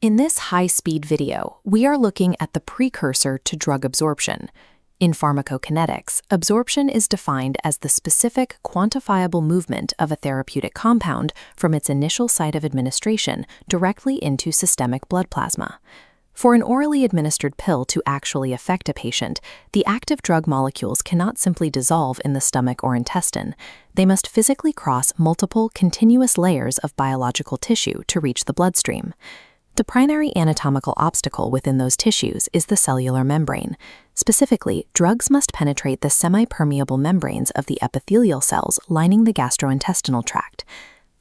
In this high-speed video, we are looking at the precursor to drug absorption. In pharmacokinetics, absorption is defined as the specific, quantifiable movement of a therapeutic compound from its initial site of administration directly into systemic blood plasma. For an orally administered pill to actually affect a patient, the active drug molecules cannot simply dissolve in the stomach or intestine. They must physically cross multiple, continuous layers of biological tissue to reach the bloodstream. The primary anatomical obstacle within those tissues is the cellular membrane. Specifically, drugs must penetrate the semi-permeable membranes of the epithelial cells lining the gastrointestinal tract.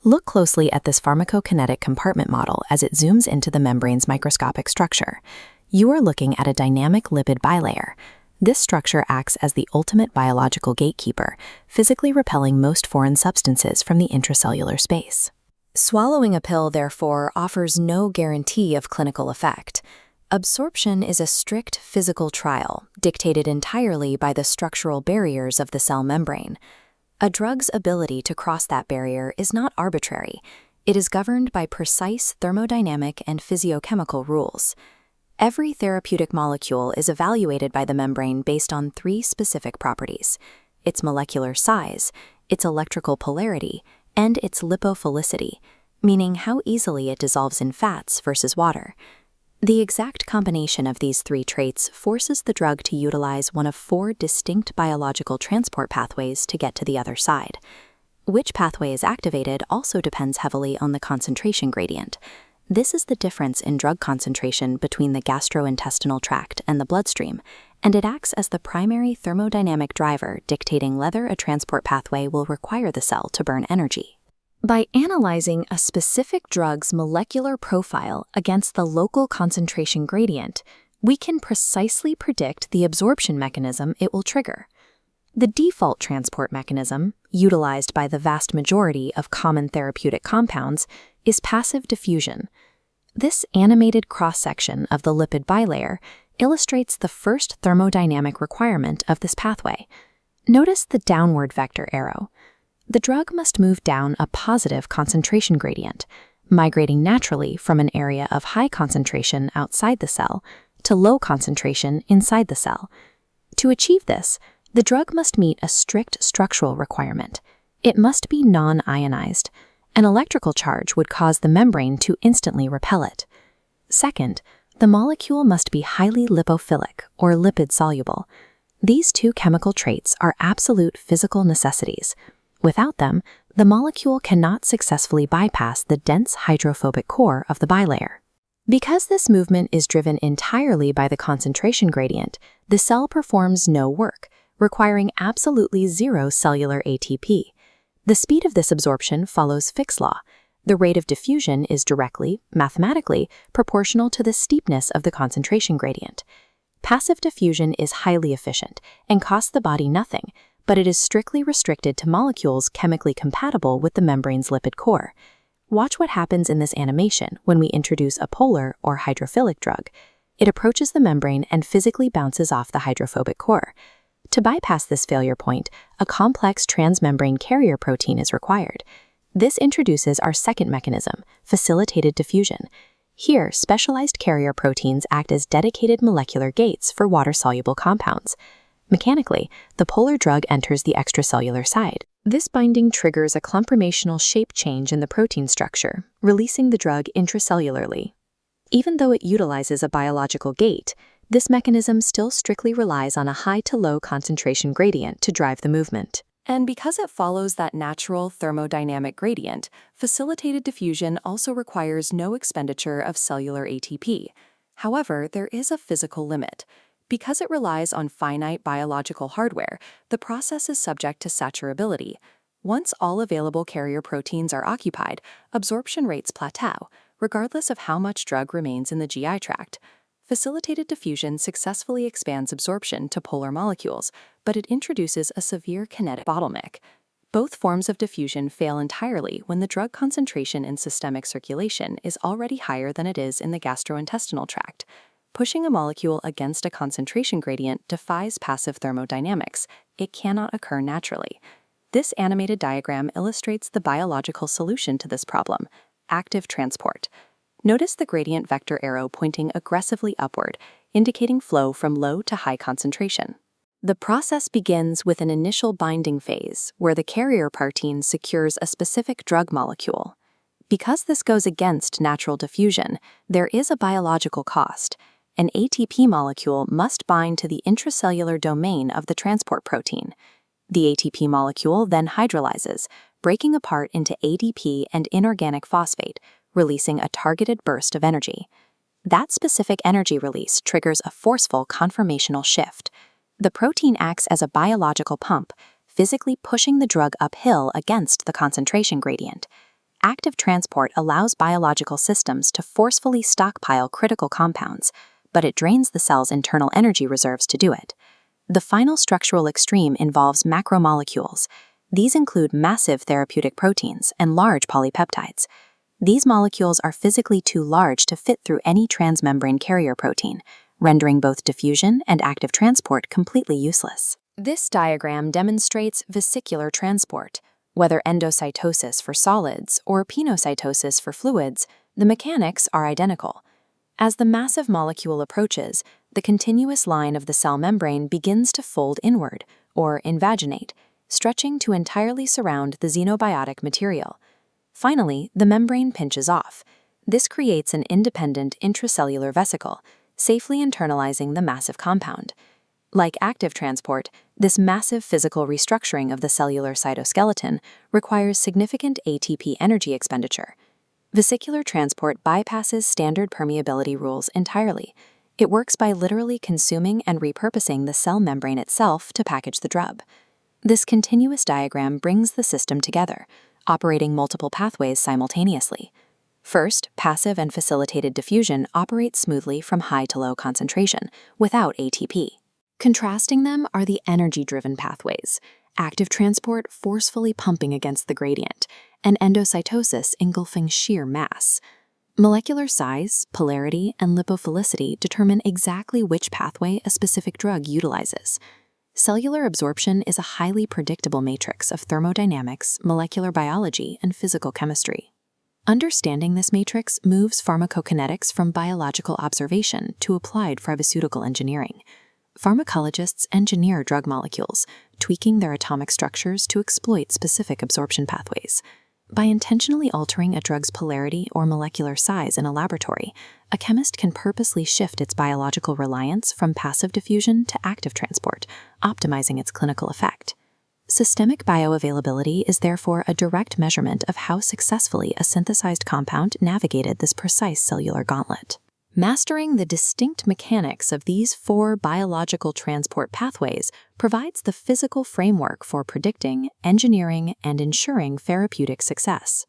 Look closely at this pharmacokinetic compartment model as it zooms into the membrane's microscopic structure. You are looking at a dynamic lipid bilayer. This structure acts as the ultimate biological gatekeeper, physically repelling most foreign substances from the intracellular space. Swallowing a pill, therefore, offers no guarantee of clinical effect. Absorption is a strict physical trial, dictated entirely by the structural barriers of the cell membrane. A drug's ability to cross that barrier is not arbitrary. It is governed by precise thermodynamic and physiochemical rules. Every therapeutic molecule is evaluated by the membrane based on three specific properties: its molecular size, its electrical polarity, and its lipophilicity, meaning how easily it dissolves in fats versus water. The exact combination of these three traits forces the drug to utilize one of four distinct biological transport pathways to get to the other side. Which pathway is activated also depends heavily on the concentration gradient. This is the difference in drug concentration between the gastrointestinal tract and the bloodstream, and it acts as the primary thermodynamic driver dictating whether a transport pathway will require the cell to burn energy. By analyzing a specific drug's molecular profile against the local concentration gradient, we can precisely predict the absorption mechanism it will trigger. The default transport mechanism, utilized by the vast majority of common therapeutic compounds, is passive diffusion. This animated cross-section of the lipid bilayer illustrates the first thermodynamic requirement of this pathway. Notice the downward vector arrow. The drug must move down a positive concentration gradient, migrating naturally from an area of high concentration outside the cell to low concentration inside the cell. To achieve this, the drug must meet a strict structural requirement. It must be non-ionized. An electrical charge would cause the membrane to instantly repel it. Second, the molecule must be highly lipophilic or lipid-soluble. These two chemical traits are absolute physical necessities. Without them, the molecule cannot successfully bypass the dense hydrophobic core of the bilayer. Because this movement is driven entirely by the concentration gradient, the cell performs no work, requiring absolutely zero cellular ATP. The speed of this absorption follows Fick's law. The rate of diffusion is directly, mathematically, proportional to the steepness of the concentration gradient. Passive diffusion is highly efficient and costs the body nothing, but it is strictly restricted to molecules chemically compatible with the membrane's lipid core. Watch what happens in this animation when we introduce a polar or hydrophilic drug. It approaches the membrane and physically bounces off the hydrophobic core. To bypass this failure point, a complex transmembrane carrier protein is required. This introduces our second mechanism, facilitated diffusion. Here, specialized carrier proteins act as dedicated molecular gates for water-soluble compounds. Mechanically, the polar drug enters the extracellular side. This binding triggers a conformational shape change in the protein structure, releasing the drug intracellularly. Even though it utilizes a biological gate, this mechanism still strictly relies on a high to low concentration gradient to drive the movement. And because it follows that natural thermodynamic gradient, facilitated diffusion also requires no expenditure of cellular ATP. However, there is a physical limit. Because it relies on finite biological hardware, the process is subject to saturability. Once all available carrier proteins are occupied, absorption rates plateau, regardless of how much drug remains in the GI tract. Facilitated diffusion successfully expands absorption to polar molecules, but it introduces a severe kinetic bottleneck. Both forms of diffusion fail entirely when the drug concentration in systemic circulation is already higher than it is in the gastrointestinal tract. Pushing a molecule against a concentration gradient defies passive thermodynamics. It cannot occur naturally. This animated diagram illustrates the biological solution to this problem: active transport. Notice the gradient vector arrow pointing aggressively upward, indicating flow from low to high concentration. The process begins with an initial binding phase, where the carrier protein secures a specific drug molecule. Because this goes against natural diffusion, there is a biological cost. An ATP molecule must bind to the intracellular domain of the transport protein. The ATP molecule then hydrolyzes, breaking apart into ADP and inorganic phosphate, releasing a targeted burst of energy. That specific energy release triggers a forceful conformational shift. The protein acts as a biological pump, physically pushing the drug uphill against the concentration gradient. Active transport allows biological systems to forcefully stockpile critical compounds, but it drains the cell's internal energy reserves to do it. The final structural extreme involves macromolecules. These include massive therapeutic proteins and large polypeptides. These molecules are physically too large to fit through any transmembrane carrier protein, rendering both diffusion and active transport completely useless. This diagram demonstrates vesicular transport. Whether endocytosis for solids or pinocytosis for fluids, the mechanics are identical. As the massive molecule approaches, the continuous line of the cell membrane begins to fold inward, or invaginate, stretching to entirely surround the xenobiotic material. Finally, the membrane pinches off. This creates an independent intracellular vesicle, safely internalizing the massive compound. Like active transport, this massive physical restructuring of the cellular cytoskeleton requires significant ATP energy expenditure. Vesicular transport bypasses standard permeability rules entirely. It works by literally consuming and repurposing the cell membrane itself to package the drug. This continuous diagram brings the system together, operating multiple pathways simultaneously. First, passive and facilitated diffusion operates smoothly from high to low concentration, without ATP. Contrasting them are the energy-driven pathways, active transport forcefully pumping against the gradient, and endocytosis engulfing sheer mass. Molecular size, polarity, and lipophilicity determine exactly which pathway a specific drug utilizes. Cellular absorption is a highly predictable matrix of thermodynamics, molecular biology, and physical chemistry. Understanding this matrix moves pharmacokinetics from biological observation to applied pharmaceutical engineering. Pharmacologists engineer drug molecules, tweaking their atomic structures to exploit specific absorption pathways. By intentionally altering a drug's polarity or molecular size in a laboratory, a chemist can purposely shift its biological reliance from passive diffusion to active transport, optimizing its clinical effect. Systemic bioavailability is therefore a direct measurement of how successfully a synthesized compound navigated this precise cellular gauntlet. Mastering the distinct mechanics of these 4 biological transport pathways provides the physical framework for predicting, engineering, and ensuring therapeutic success.